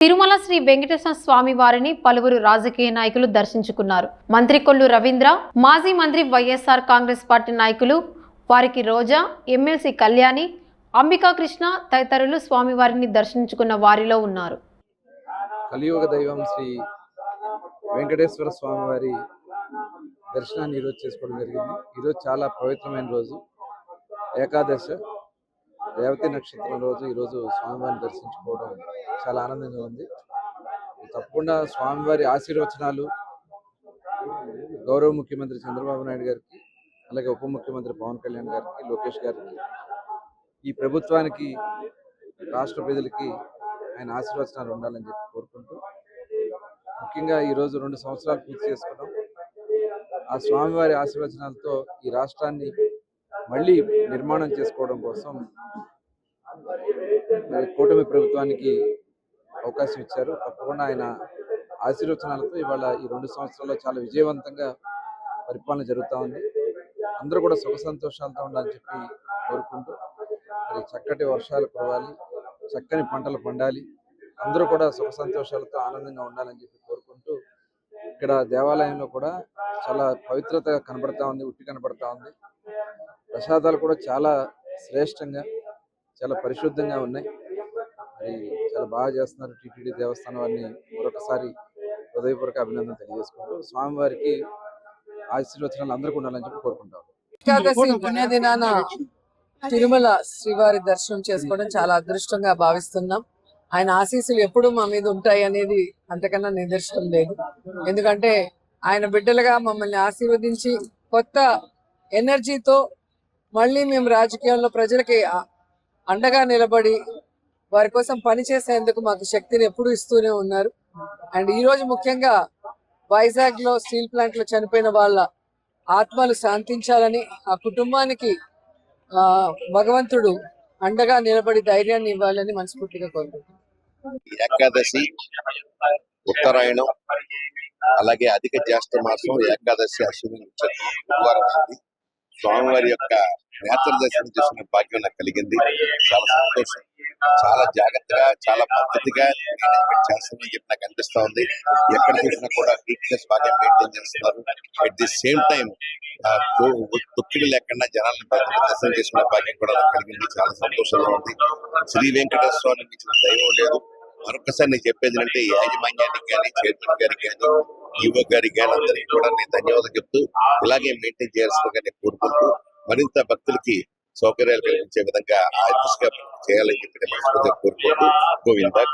తిరుమల శ్రీ వెంకటేశ్వర స్వామి వారిని పలువురు రాజకీయ నాయకులు దర్శించుకున్నారు. మంత్రి కొల్లు రవీంద్ర, మాజీ మంత్రి వైఎస్ఆర్ కాంగ్రెస్ పార్టీ నాయకులు వారికి రోజా, ఎమ్మెల్సీ కళ్యాణి, అంబికా కృష్ణ తదితరులు స్వామివారిని దర్శించుకున్న వారిలో ఉన్నారు. కలియుగ దైవం శ్రీ వెంకటేశ్వర స్వామి వారి దర్శనాన్ని ఈరోజు చేసుకోవడం జరిగింది. ఈరోజు చాలా పవిత్రమైన రోజు, ఏకాదశి రేవతి నక్షత్రం రోజు. ఈరోజు స్వామివారిని దర్శించుకోవడం చాలా ఆనందంగా ఉంది. తప్పకుండా స్వామివారి ఆశీర్వచనాలు గౌరవ ముఖ్యమంత్రి చంద్రబాబు నాయుడు గారికి, అలాగే ఉప ముఖ్యమంత్రి పవన్ కళ్యాణ్ గారికి, లోకేష్ గారికి, ఈ ప్రభుత్వానికి, రాష్ట్ర ప్రజలకి ఆయన ఆశీర్వచనాలు ఉండాలని చెప్పి కోరుకుంటూ, ముఖ్యంగా ఈరోజు 2 సంవత్సరాలు పూర్తి చేసుకున్నాం. ఆ స్వామివారి ఆశీర్వచనాలతో ఈ రాష్ట్రాన్ని మళ్ళీ నిర్మాణం చేసుకోవడం కోసం మరి కూటమి ప్రభుత్వానికి అవకాశం ఇచ్చారు. తప్పకుండా ఆయన ఆశీర్వచనాలతో ఇవాళ ఈ 2 సంవత్సరాల్లో చాలా విజయవంతంగా పరిపాలన జరుగుతూ ఉంది. అందరూ కూడా సుఖ సంతోషాలతో ఉండాలని చెప్పి కోరుకుంటూ, మరి చక్కటి వర్షాలు కురవాలి, చక్కని పంటలు పండాలి, అందరూ కూడా సుఖ సంతోషాలతో ఆనందంగా ఉండాలని చెప్పి కోరుకుంటూ, ఇక్కడ దేవాలయంలో కూడా చాలా పవిత్రత కనబడతా ఉంది, ఉట్టి కనబడతా ఉంది. ప్రసాదాలు కూడా చాలా శ్రేష్టంగా, చాలా పరిశుద్ధంగా ఉన్నాయి. మరి చాలా బాగా చేస్తున్నారు టీటీడీ దేవస్థానం వారిని మరొకసారి హృదయపూర్వక అభినందన తెలియజేసుకుంటూ, స్వామివారికి ఆశీర్వచనాలు అందరికీ ఉండాలని చెప్పి కోరుకుంటాం. ఏకాదశి పుణ్యదినాన తిరుమల శ్రీవారి దర్శనం చేసుకోవడం చాలా అదృష్టంగా భావిస్తున్నాం. ఆయన ఆశీస్సులు ఎప్పుడు మా మీద ఉంటాయి అనేది అంతకన్నా నిదర్శనం లేదు. ఎందుకంటే ఆయన బిడ్డలుగా మమ్మల్ని ఆశీర్వదించి కొత్త ఎనర్జీతో మళ్ళీ మేము రాజకీయాల్లో ప్రజలకి అండగా నిలబడి వారి కోసం పనిచేసేందుకు మాకు శక్తిని ఎప్పుడు ఇస్తూనే ఉన్నారు. అండ్ ఈ రోజు ముఖ్యంగా వైజాగ్ లో స్టీల్ ప్లాంట్ లో చనిపోయిన వాళ్ళ ఆత్మలు శాంతించాలని, ఆ కుటుంబానికి భగవంతుడు అండగా నిలబడి ధైర్యాన్ని ఇవ్వాలని మనస్ఫూర్తిగా కోరుకుంటున్నాను. ఏకాదశి, ఉత్తరాయణం, అలాగే అధిక జ్యేష్ఠ మాసం, ఏకాదశి, అశ్విని నక్షత్రం, స్వామివారి యొక్క నేత్ర దర్శనం చేసుకునే భాగ్యం నాకు కలిగింది. చాలా సంతోషం. చాలా జాగ్రత్తగా, చాలా పద్ధతిగా మేనేజ్మెంట్ చేస్తామని చెప్పి నాకు అనిపిస్తా ఉంది. ఎక్కడ చూసినా కూడా నీట్నెస్ బాగా మెయింటైన్ చేస్తున్నారు. అట్ ది సేమ్ టైం తొక్కిడి లేకుండా జనాలను దర్శనం చేసుకునే భాగ్యం కూడా నాకు కలిగింది. చాలా సంతోషంగా ఉంది. శ్రీ వెంకటేశ్వర స్వామి ఇచ్చిన దైవం లేదు. మరొకసారి నేను చెప్పేది అంటే యాజమాన్యానికి కానీ, చైర్మన్ గారికి కానీ, ఈవో గారికి కానీ అందరికీ కూడా నేను ధన్యవాదాలు చెప్తూ, ఇలాగే మెయింటైన్ చేయాల్సిందిగా నేను కోరుకుంటూ, మరింత భక్తులకి సౌకర్యాలు కల్పించే విధంగా ఆ దిశగా చేయాలని చెప్పి మనస్ఫూర్తిగా కోరుకుంటూ, గోవిందా.